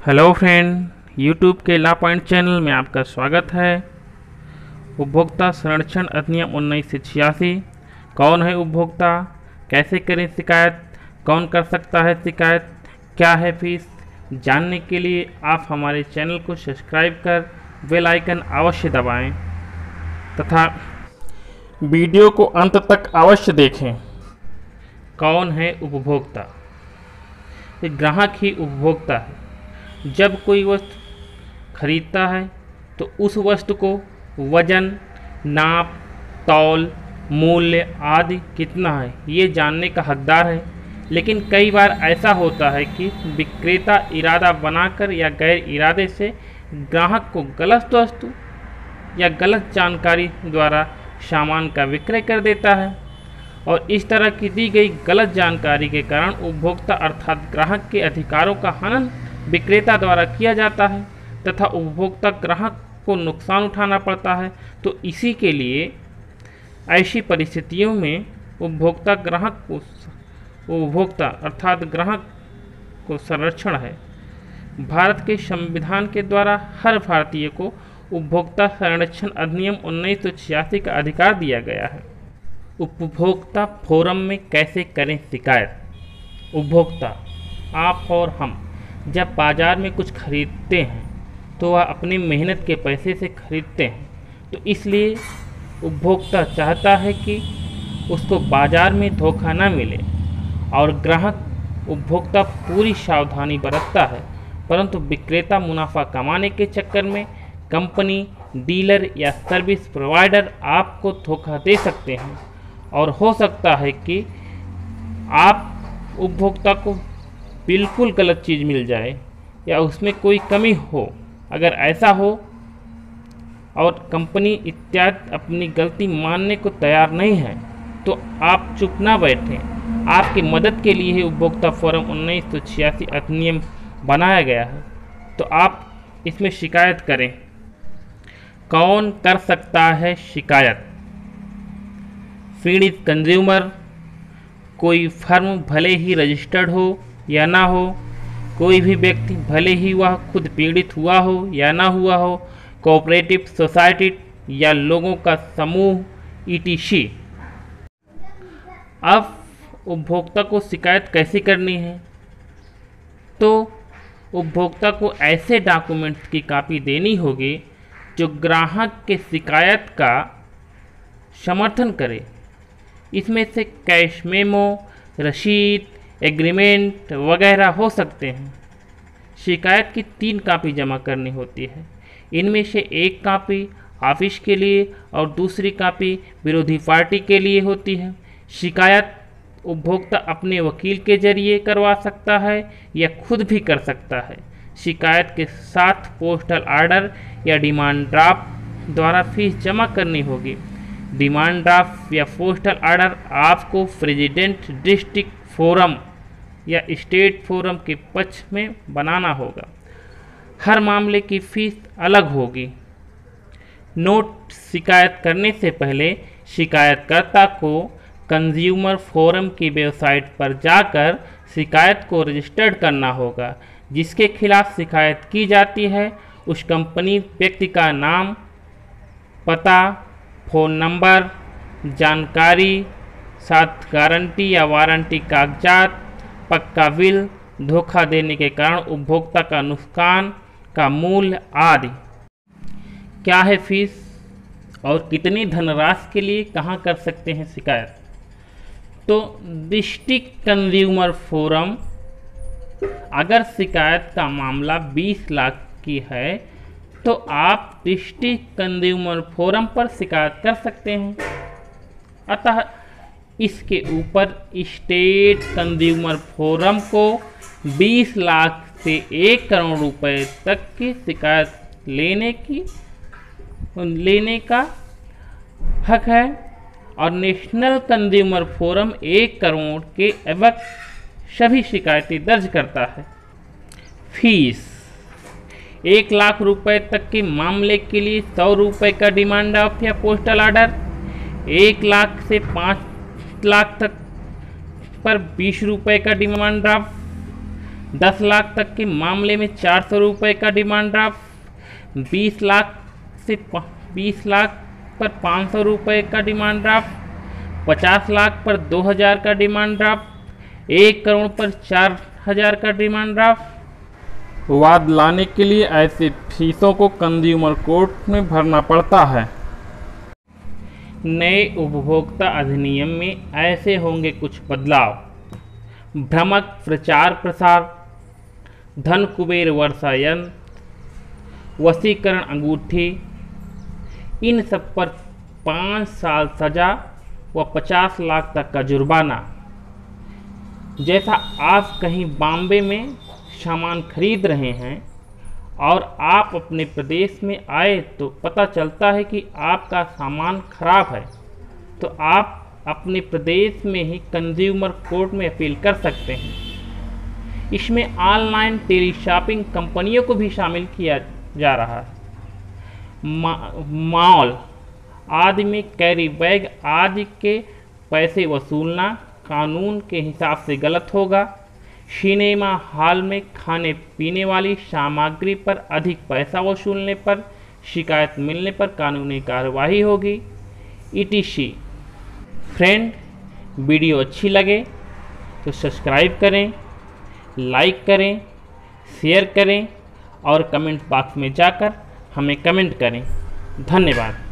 Hello friend, YouTube के ला point channel में आपका स्वागत है। उपभोक्ता संरक्षण अधिनियम 1986। कौन है उपभोक्ता, कैसे करें शिकायत, कौन कर सकता है शिकायत, क्या है फीस, जानने के लिए आप हमारे चैनल को सब्सक्राइब कर बेल आइकन अवश्य दबाएं तथा वीडियो को अंत तक अवश्य देखें। कौन है उपभोक्ता? ग्राहक ही उपभोक्ता है। जब कोई वस्तु खरीदता है तो उस वस्तु को वजन, नाप, तौल, मूल्य आदि कितना है ये जानने का हकदार है। लेकिन कई बार ऐसा होता है कि विक्रेता इरादा बनाकर या गैर इरादे से ग्राहक को गलत वस्तु या गलत जानकारी द्वारा सामान का विक्रय कर देता है और इस तरह की दी गई गलत जानकारी के कारण उपभोक्ता अर्थात ग्राहक के अधिकारों का हनन विक्रेता द्वारा किया जाता है तथा उपभोक्ता ग्राहक को नुकसान उठाना पड़ता है। तो इसी के लिए ऐसी परिस्थितियों में उपभोक्ता अर्थात ग्राहक को संरक्षण है। भारत के संविधान के द्वारा हर भारतीय को उपभोक्ता संरक्षण अधिनियम 1986 का अधिकार दिया गया है। उपभोक्ता फोरम में कैसे करें शिकायत? उपभोक्ता, आप और हम जब बाज़ार में कुछ खरीदते हैं तो वह अपनी मेहनत के पैसे से खरीदते हैं, तो इसलिए उपभोक्ता चाहता है कि उसको बाज़ार में धोखा न मिले और ग्राहक उपभोक्ता पूरी सावधानी बरतता है, परंतु विक्रेता मुनाफा कमाने के चक्कर में कंपनी, डीलर या सर्विस प्रोवाइडर आपको धोखा दे सकते हैं और हो सकता है कि आप उपभोक्ता को बिल्कुल गलत चीज़ मिल जाए या उसमें कोई कमी हो। अगर ऐसा हो और कंपनी इत्यादि अपनी गलती मानने को तैयार नहीं है तो आप चुप ना बैठें। आपकी मदद के लिए ही उपभोक्ता फोरम 1986 अधिनियम बनाया गया है, तो आप इसमें शिकायत करें। कौन कर सकता है शिकायत? पीड़ित कंज्यूमर, कोई फर्म भले ही रजिस्टर्ड हो या ना हो, कोई भी व्यक्ति भले ही वह खुद पीड़ित हुआ हो या ना हुआ हो, कोऑपरेटिव सोसाइटी या लोगों का समूह ETC। अब उपभोक्ता को शिकायत कैसे करनी है? तो उपभोक्ता को ऐसे डॉक्यूमेंट्स की कॉपी देनी होगी जो ग्राहक के शिकायत का समर्थन करे। इसमें से कैश मेमो, रसीद, एग्रीमेंट वगैरह हो सकते हैं। शिकायत की 3 कॉपी जमा करनी होती है। इनमें से एक कॉपी ऑफिस के लिए और दूसरी कॉपी विरोधी पार्टी के लिए होती है। शिकायत उपभोक्ता अपने वकील के जरिए करवा सकता है या खुद भी कर सकता है। शिकायत के साथ पोस्टल ऑर्डर या डिमांड ड्राफ्ट द्वारा फीस जमा करनी होगी। डिमांड ड्राफ्ट या पोस्टल ऑर्डर आपको प्रेसिडेंट डिस्ट्रिक्ट फोरम या स्टेट फोरम के पक्ष में बनाना होगा। हर मामले की फीस अलग होगी। नोट: शिकायत करने से पहले शिकायतकर्ता को कंज्यूमर फोरम की वेबसाइट पर जाकर शिकायत को रजिस्टर्ड करना होगा। जिसके खिलाफ शिकायत की जाती है उस कंपनी व्यक्ति का नाम, पता, फ़ोन नंबर, जानकारी, साथ गारंटी या वारंटी कागजात, पक्का बिल, धोखा देने के कारण उपभोक्ता का नुकसान का मूल्य आदि। क्या है फीस और कितनी धनराशि के लिए कहाँ कर सकते हैं शिकायत? तो डिस्ट्रिक्ट कंज्यूमर फोरम, अगर शिकायत का मामला 20 लाख की है तो आप डिस्ट्रिक्ट कंज्यूमर फोरम पर शिकायत कर सकते हैं। अतः इसके ऊपर स्टेट कंज्यूमर फोरम को 20 लाख से 1 करोड़ रुपए तक की शिकायत लेने का हक है और नेशनल कंज्यूमर फोरम 1 करोड़ के अबव सभी शिकायतें दर्ज करता है। फीस: 1 लाख रुपए तक के मामले के लिए 100 रुपये का डिमांड ड्राफ्ट या पोस्टल ऑर्डर, 1 लाख से 5 लाख तक पर 20 रुपये का डिमांड ड्राफ्ट, 10 लाख तक के मामले में 400 रुपये का डिमांड ड्राफ्ट, 20 लाख पर 500 रुपये का डिमांड ड्राफ्ट, 50 लाख पर 2000 का डिमांड ड्राफ्ट, 1 करोड़ पर 4000 का डिमांड ड्राफ्ट। वाद लाने के लिए ऐसे फीसों को कंज्यूमर कोर्ट में भरना पड़ता है। नए उपभोक्ता अधिनियम में ऐसे होंगे कुछ बदलाव। भ्रामक प्रचार प्रसार, धन कुबेर वर्षा यंत्र, वशीकरण अंगूठी, इन सब पर 5 साल सजा व 50 लाख तक का जुर्माना। जैसा आप कहीं बॉम्बे में सामान खरीद रहे हैं और आप अपने प्रदेश में आए तो पता चलता है कि आपका सामान खराब है, तो आप अपने प्रदेश में ही कंज्यूमर कोर्ट में अपील कर सकते हैं। इसमें ऑनलाइन टेली शॉपिंग कंपनियों को भी शामिल किया जा रहा है। मॉल आदि में कैरी बैग आदि के पैसे वसूलना कानून के हिसाब से गलत होगा। सिनेमा हॉल में खाने पीने वाली सामग्री पर अधिक पैसा वसूलने पर शिकायत मिलने पर कानूनी कार्रवाई होगी। ETC। फ्रेंड, वीडियो अच्छी लगे तो सब्सक्राइब करें, लाइक करें, शेयर करें और कमेंट बॉक्स में जाकर हमें कमेंट करें। धन्यवाद।